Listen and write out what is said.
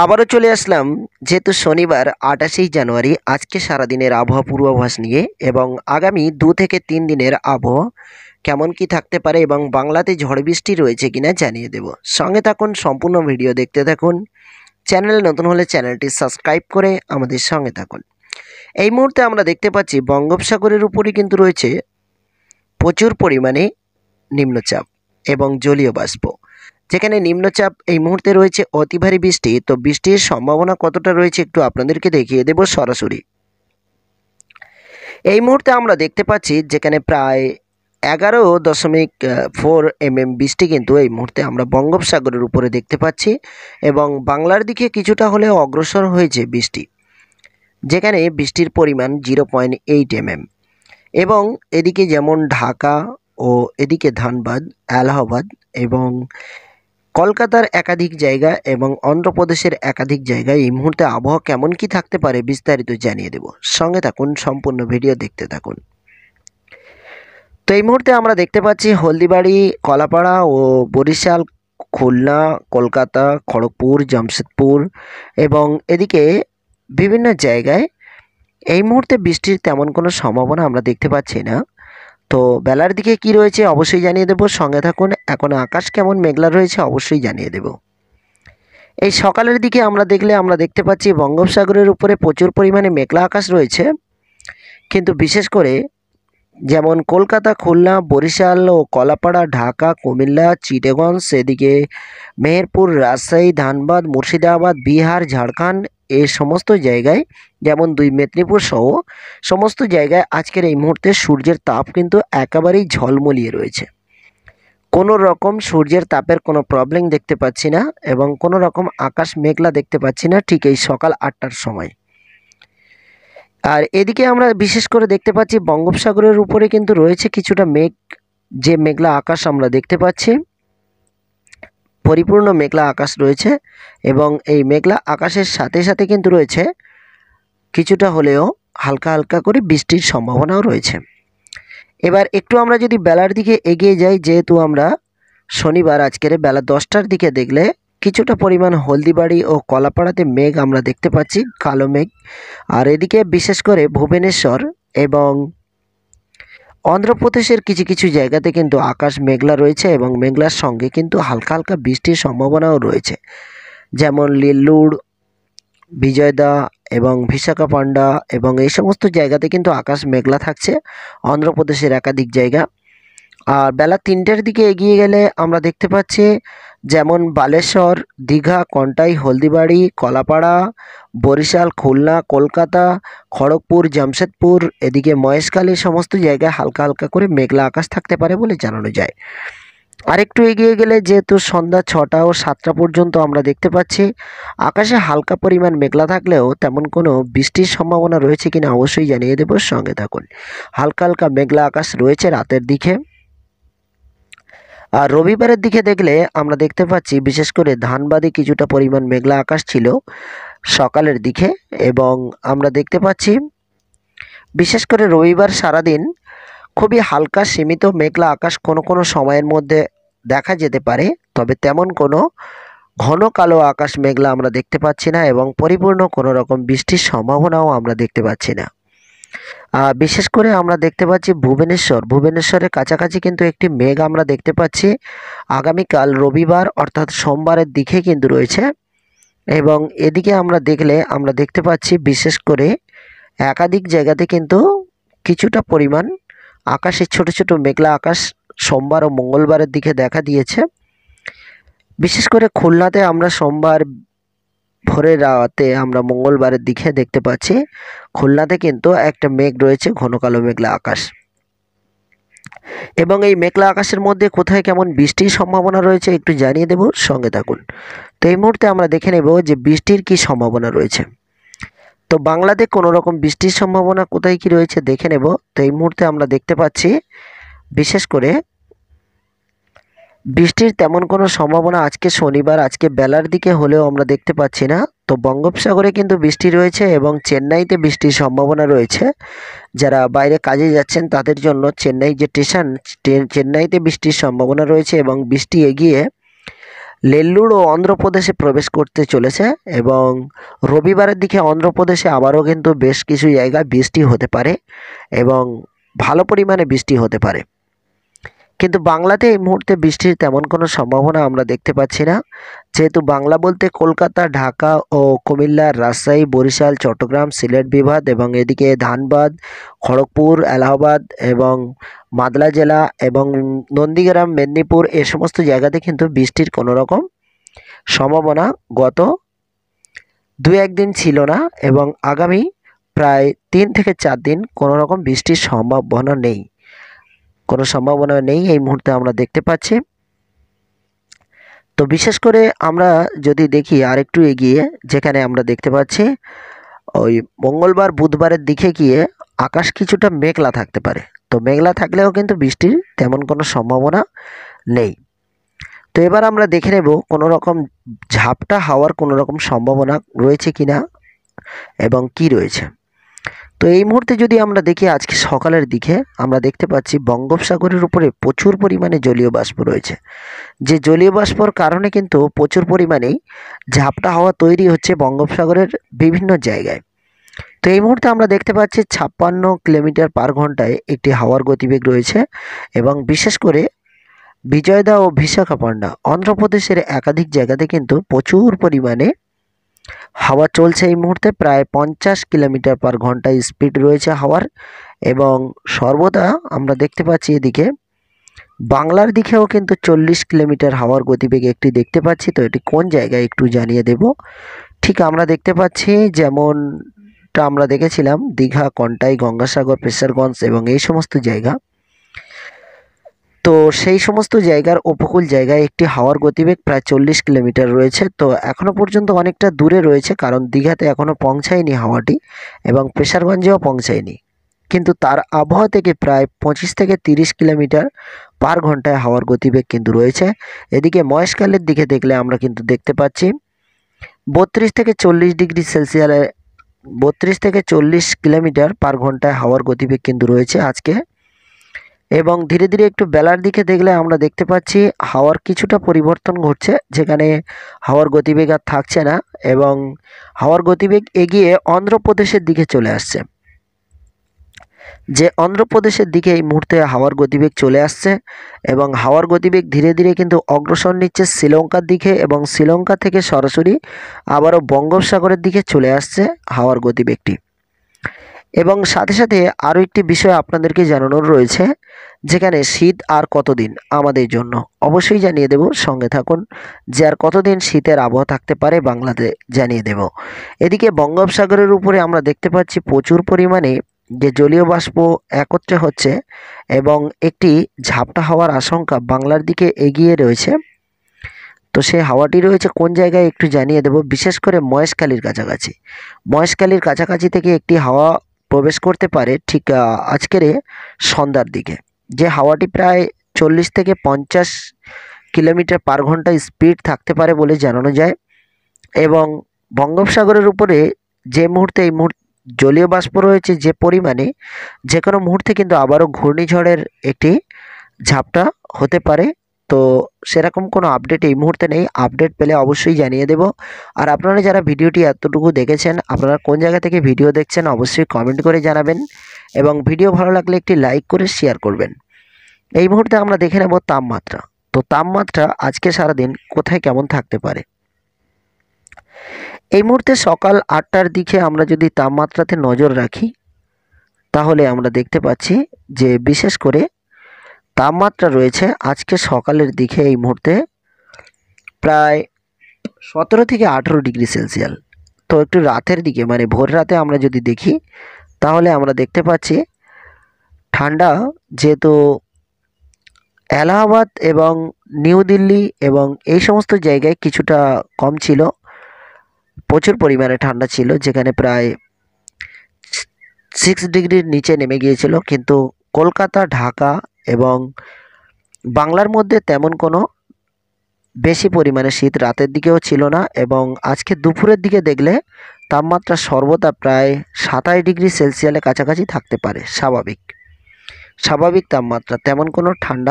আবারও চলে আসলাম যেহেতু শনিবার 28 জানুয়ারি আজকে সারাদিনের আবহাওয়া পূর্বাভাস নিয়ে এবং আগামী 2 থেকে 3 দিনের আবহাওয়া কেমন কি থাকতে পারে এবং বাংলাতে ঝড় বৃষ্টি রয়েছে কিনা জানিয়ে দেব। সঙ্গে থাকুন, সম্পূর্ণ ভিডিও দেখতে থাকুন। চ্যানেলে নতুন হলে চ্যানেলটি সাবস্ক্রাইব করে আমাদের সঙ্গে থাকুন। এই মুহূর্তে আমরা দেখতে পাচ্ছি বঙ্গোপসাগরের উপরই কিন্তু রয়েছে প্রচুর পরিমাণে নিম্নচাপ এবং জলীয় বাষ্প, যেখানে নিম্নচাপ এই মুহূর্তে রয়েছে অতি ভারী বৃষ্টি। তো বৃষ্টির সম্ভাবনা কতটা রয়েছে একটু আপনাদেরকে দেখিয়ে দেব সরাসরি। এই মুহূর্তে আমরা দেখতে পাচ্ছি যেখানে প্রায় 11.4 mm বৃষ্টি কিন্তু এই মুহূর্তে আমরা বঙ্গোপসাগরের উপরে দেখতে পাচ্ছি এবং বাংলার দিকে কিছুটা হলেও অগ্রসর হয়েছে বৃষ্টি, যেখানে বৃষ্টির পরিমাণ 0.8 mm এবং এদিকে যেমন ঢাকা ও এদিকে ধানবাদ, এলাহাবাদ এবং কলকাতার একাধিক জায়গা এবং অন্ধ্রপ্রদেশের একাধিক জায়গায় এই মুহূর্তে আবহাওয়া কেমন কি থাকতে পারে বিস্তারিত জানিয়ে দেব। সঙ্গে থাকুন, সম্পূর্ণ ভিডিও দেখতে থাকুন। তো এই মুহূর্তে আমরা দেখতে পাচ্ছি হলদিবাড়ি, কলাপাড়া ও বরিশাল, খুলনা, কলকাতা, খড়গপুর, জামশেদপুর এবং এদিকে বিভিন্ন জায়গায় এই মুহূর্তে বৃষ্টির তেমন কোনো সম্ভাবনা আমরা দেখতে পাচ্ছি না। তো বেলার দিকে কি রয়েছে অবশ্যই জানিয়ে দেব, সঙ্গে থাকুন। এখন আকাশ কেমন মেঘলা রয়েছে অবশ্যই জানিয়ে দেব। এই সকালের দিকে আমরা দেখতে পাচ্ছি বঙ্গোপসাগরের উপরে প্রচুর পরিমাণে মেঘলা আকাশ রয়েছে, কিন্তু বিশেষ করে যেমন কলকাতা, খুলনা, বরিশাল ও কলাপাড়া, ঢাকা, কুমিল্লা, চিটাগং, এদিকে মেহেরপুর, রাজশাহী, ধানবাদ, মুর্শিদাবাদ, বিহার, ঝাড়খণ্ড এই সমস্ত জায়গায়, যেমন 2 মেদিনীপুর সহ সমস্ত জায়গায় আজকের এই মুহূর্তে সূর্যের তাপ কিন্তু একেবারেই ঝলমলিয়ে রয়েছে। কোনো রকম সূর্যের তাপের কোনো প্রবলেম দেখতে পাচ্ছি না এবং কোনো রকম আকাশ মেঘলা দেখতে পাচ্ছি না ঠিক এই সকাল 8টার সময়। আর এদিকে আমরা বিশেষ করে দেখতে পাচ্ছি বঙ্গোপসাগরের উপরে কিন্তু রয়েছে কিছুটা মেঘ, যে মেঘলা আকাশ আমরা দেখতে পাচ্ছি, পরিপূর্ণ মেঘলা আকাশ রয়েছে এবং এই মেঘলা আকাশের সাথে সাথে কিন্তু রয়েছে কিছুটা হলেও হালকা হালকা করে বৃষ্টির সম্ভাবনাও রয়েছে। এবার একটু আমরা যদি বেলার দিকে এগিয়ে যাই, যেহেতু আমরা শনিবার আজকের বেলা 10টার দিকে দেখলে কিছুটা পরিমাণ হলদিবাড়ি ও কলাপাড়াতে মেঘ আমরা দেখতে পাচ্ছি, কালো মেঘ। আর এদিকে বিশেষ করে ভুবনেশ্বর এবং অন্ধ্রপ্রদেশের কিছু কিছু জায়গাতে কিন্তু আকাশ মেঘলা রয়েছে এবং মেঘলার সঙ্গে কিন্তু হালকা হালকা বৃষ্টির সম্ভাবনাও রয়েছে, যেমন লিল্লুর, বিজয়দা এবং বিশাখাপান্ডা এবং এই সমস্ত জায়গাতে কিন্তু আকাশ মেঘলা থাকছে অন্ধ্রপ্রদেশের একাধিক জায়গা। আর বেলা 3টের দিকে এগিয়ে গেলে আমরা দেখতে পাচ্ছি যেমন বালেশ্বর, দীঘা, কন্টাই, হলদিবাড়ি, কলাপাড়া, বরিশাল, খুলনা, কলকাতা, খড়গপুর, জামশেদপুর, এদিকে মহেশখালী সমস্ত জায়গায় হালকা হালকা করে মেঘলা আকাশ থাকতে পারে বলে জানানো যায়। আরেকটু এগিয়ে গেলে যেহেতু সন্ধ্যা 6টা ও 7টা পর্যন্ত আমরা দেখতে পাচ্ছি আকাশে হালকা পরিমাণ মেঘলা থাকলেও তেমন কোনো বৃষ্টির সম্ভাবনা রয়েছে কিনা অবশ্যই জানিয়ে দেব, সঙ্গে থাকুন। হালকা হালকা মেঘলা আকাশ রয়েছে রাতের দিকে। আর রবিবারের দিকে দেখলে আমরা দেখতে পাচ্ছি বিশেষ করে ধানবাদে কিছুটা পরিমাণ মেঘলা আকাশ ছিল সকালের দিকে এবং আমরা দেখতে পাচ্ছি বিশেষ করে রবিবার সারাদিন খুবই হালকা সীমিত মেঘলা আকাশ কোনো কোনো সময়ের মধ্যে দেখা যেতে পারে, তবে তেমন কোনো ঘন কালো আকাশ মেঘলা আমরা দেখতে পাচ্ছি না এবং পরিপূর্ণ কোনো রকম বৃষ্টির সম্ভাবনাও আমরা দেখতে পাচ্ছি না। বিশেষ করে আমরা দেখতে পাচ্ছি ভুবনেশ্বরের কাছাকাছি কিন্তু একটি মেঘ আমরা দেখতে পাচ্ছি আগামীকাল রবিবার অর্থাৎ সোমবারের দিকে কিন্তু রয়েছে এবং এদিকে আমরা দেখতে পাচ্ছি বিশেষ করে একাধিক জায়গাতে কিন্তু কিছুটা পরিমাণ আকাশে ছোট ছোট মেঘলা আকাশ সোমবার ও মঙ্গলবারের দিকে দেখা দিয়েছে। বিশেষ করে খুলনাতে আমরা সোমবার ভোরের রাতে আমরা মঙ্গলবারের দিকে দেখতে পাচ্ছি খুলনাতে কিন্তু একটা মেঘ রয়েছে, ঘন কালো মেঘলা আকাশ এবং এই মেঘলা আকাশের মধ্যে কোথায় কেমন বৃষ্টির সম্ভাবনা রয়েছে একটু জানিয়ে দেব, সঙ্গে থাকুন। তো এই মুহূর্তে আমরা দেখে নেব যে বৃষ্টির কি সম্ভাবনা রয়েছে। তো বাংলাতে কোনো রকম বৃষ্টির সম্ভাবনা কোথায় কি রয়েছে দেখে নেব। তো এই মুহূর্তে আমরা দেখতে পাচ্ছি বিশেষ করে বৃষ্টির তেমন কোনো সম্ভাবনা আজকে শনিবার আজকে বেলার দিকে হলেও আমরা দেখতে পাচ্ছি না। তো বঙ্গোপসাগরে কিন্তু বৃষ্টি রয়েছে এবং চেন্নাইতে বৃষ্টির সম্ভাবনা রয়েছে। যারা বাইরে কাজে যাচ্ছেন তাদের জন্য চেন্নাই যে স্টেশন, চেন্নাইতে বৃষ্টির সম্ভাবনা রয়েছে এবং বৃষ্টি এগিয়ে নেল্লুর ও অন্ধ্রপ্রদেশে প্রবেশ করতে চলেছে এবং রবিবারের দিকে অন্ধ্রপ্রদেশে আবারও কিন্তু বেশ কিছু জায়গায় বৃষ্টি হতে পারে এবং ভালো পরিমাণে বৃষ্টি হতে পারে। কিন্তু বাংলাতে এই মুহূর্তে বৃষ্টির তেমন কোনো সম্ভাবনা আমরা দেখতে পাচ্ছি না, যেহেতু বাংলা বলতে কলকাতা, ঢাকা ও কুমিল্লা, রাজশাহী, বরিশাল, চট্টগ্রাম, সিলেট বিভাগ এবং এদিকে ধানবাদ, খড়গপুর, এলাহাবাদ এবং মালদা জেলা এবং নন্দীগ্রাম, মেদিনীপুর এ সমস্ত জায়গাতে কিন্তু বৃষ্টির কোনো রকম সম্ভাবনা গত 2-1 দিন ছিল না এবং আগামী প্রায় 3 থেকে 4 দিন কোনো রকম বৃষ্টির সম্ভাবনা নেই, কোনো সম্ভাবনা নেই এই মুহূর্তে আমরা দেখতে পাচ্ছি। তো বিশেষ করে আমরা যদি দেখি আরেকটু এগিয়ে, যেখানে আমরা দেখতে পাচ্ছি ওই মঙ্গলবার বুধবারের দিকে গিয়ে আকাশ কিছুটা মেঘলা থাকতে পারে। তো মেঘলা থাকলেও কিন্তু বৃষ্টির তেমন কোনো সম্ভাবনা নেই। তো এবার আমরা দেখে নেব কোনো রকম ঝাপটা হওয়ার কোনো রকম সম্ভাবনা রয়েছে কিনা এবং কি রয়েছে। তো এই মুহূর্তে যদি আমরা দেখি আজকে সকালের দিকে আমরা দেখতে পাচ্ছি বঙ্গোপসাগরের উপরে প্রচুর পরিমাণে জলীয় বাষ্প রয়েছে, যে জলীয় বাষ্পর কারণে কিন্তু প্রচুর পরিমাণেই ঝাপটা হাওয়া তৈরি হচ্ছে বঙ্গোপসাগরের বিভিন্ন জায়গায়। তো এই মুহূর্তে আমরা দেখতে পাচ্ছি 56 কিলোমিটার পার ঘন্টায় একটি হাওয়ার গতিবেগ রয়েছে এবং বিশেষ করে বিজয়দা ও বিশাখাপট্টনম অন্ধ্রপ্রদেশের একাধিক জায়গাতে কিন্তু প্রচুর পরিমাণে হাওয়া চলছে। এই মুহূর্তে প্রায় 50 কিলোমিটার পার ঘন্টায় স্পিড রয়েছে হাওয়ার এবং সর্বদা আমরা দেখতে পাচ্ছি এদিকে বাংলার দিকেও কিন্তু 40 কিলোমিটার হাওয়ার গতিবেগ একটি দেখতে পাচ্ছি। তো এটি কোন জায়গায় একটু জানিয়ে দেব। ঠিক আমরা দেখতে পাচ্ছি যেমনটা আমরা দেখেছিলাম দীঘা, কন্টাই, গঙ্গাসাগর, প্রেসারগঞ্জ এবং এই সমস্ত জায়গা। তো সেই সমস্ত জায়গার উপকূল জায়গায় একটি হাওয়ার গতিবেগ প্রায় 40 কিলোমিটার রয়েছে। তো এখনও পর্যন্ত অনেকটা দূরে রয়েছে, কারণ দীঘাতে এখনও পৌঁছায়নি হাওয়াটি এবং প্রেসারগঞ্জেও পৌঁছায়নি, কিন্তু তার আবহাওয়া থেকে প্রায় 25 থেকে 30 কিলোমিটার পার ঘন্টায় হাওয়ার গতিবেগ কিন্তু রয়েছে। এদিকে মহেশখালীর দিকে দেখলে আমরা কিন্তু দেখতে পাচ্ছি 32 থেকে 40 ডিগ্রি সেলসিয়াসে 32 থেকে 40 কিলোমিটার পার ঘন্টায় হাওয়ার গতিবেগ কিন্তু রয়েছে আজকে। এবং ধীরে ধীরে একটু বেলার দিকে দেখলে আমরা দেখতে পাচ্ছি হাওয়ার কিছুটা পরিবর্তন ঘটছে, যেখানে হাওয়ার গতিবেগ আর থাকছে না এবং হাওয়ার গতিবেগ এগিয়ে অন্ধ্রপ্রদেশের দিকে চলে আসছে, যে অন্ধ্রপ্রদেশের দিকে এই মুহূর্তে হাওয়ার গতিবেগ চলে আসছে এবং হাওয়ার গতিবেগ ধীরে ধীরে কিন্তু অগ্রসর নিচ্ছে শ্রীলঙ্কার দিকে এবং শ্রীলঙ্কা থেকে সরাসরি আবারও বঙ্গোপসাগরের দিকে চলে আসছে হাওয়ার গতিবেগটি। এবং সাথে সাথে আরও একটি বিষয় আপনাদেরকে জানানোর রয়েছে, যেখানে শীত আর কতদিন আমাদের জন্য অবশ্যই জানিয়ে দেব, সঙ্গে থাকুন, যে আর কতদিন শীতের আবহাওয়া থাকতে পারে বাংলাতে জানিয়ে দেব। এদিকে বঙ্গোপসাগরের উপরে আমরা দেখতে পাচ্ছি প্রচুর পরিমাণে যে জলীয় বাষ্প একত্রে হচ্ছে এবং একটি ঝাপটা হওয়ার আশঙ্কা বাংলার দিকে এগিয়ে রয়েছে। তো সেই হাওয়াটি রয়েছে কোন জায়গায় একটু জানিয়ে দেব। বিশেষ করে মহেশখালীর কাছাকাছি, মহেশখালীর কাছাকাছি থেকে একটি হাওয়া প্রবেশ করতে পারে ঠিক আজকের সন্ধ্যার দিকে, যে হাওয়াটি প্রায় 40 থেকে 50 কিলোমিটার পার ঘন্টা স্পিড থাকতে পারে বলে জানানো যায়। এবং বঙ্গোপসাগরের উপরে যে মুহূর্তে এই জলীয় বাষ্প রয়েছে যে পরিমাণে, যে কোনো মুহূর্তে কিন্তু আবারও ঘূর্ণিঝড়ের একটি ঝাপটা হতে পারে। তো সেরকম কোনো আপডেট এই মুহূর্তে নেই, আপডেট পেলে অবশ্যই জানিয়ে দেব। আর আপনারা যারা ভিডিওটি এতটুকু দেখেছেন, আপনারা কোন জায়গা থেকে ভিডিও দেখছেন অবশ্যই কমেন্ট করে জানাবেন এবং ভিডিও ভালো লাগলে একটি লাইক করে শেয়ার করবেন। এই মুহূর্তে আমরা দেখে নেব তাপমাত্রা। তো তাপমাত্রা আজকে সারাদিন কোথায় কেমন থাকতে পারে। এই মুহূর্তে সকাল 8টার দিকে আমরা যদি তাপমাত্রাতে নজর রাখি, তাহলে আমরা দেখতে পাচ্ছি যে বিশেষ করে তাপমাত্রা রয়েছে আজকে সকালের দিকে এই মুহূর্তে প্রায় 17 থেকে 18 ডিগ্রি সেলসিয়াস। তো একটু রাতের দিকে মানে ভোর রাতে আমরা যদি দেখি, তাহলে আমরা দেখতে পাচ্ছি ঠান্ডা, যেহেতু এলাহাবাদ এবং নিউ দিল্লি এবং এই সমস্ত জায়গায় কিছুটা কম ছিল, প্রচুর পরিমাণে ঠান্ডা ছিল, যেখানে প্রায় 6 ডিগ্রির নিচে নেমে গিয়েছিল। কিন্তু কলকাতা, ঢাকা এবং বাংলার মধ্যে তেমন কোনো বেশি পরিমাণে শীত রাতের দিকেও ছিল না। এবং আজকে দুপুরের দিকে দেখলে তাপমাত্রা সর্বদা প্রায় 27 ডিগ্রি সেলসিয়াসের কাছাকাছি থাকতে পারে, স্বাভাবিক তাপমাত্রা, তেমন কোনো ঠান্ডার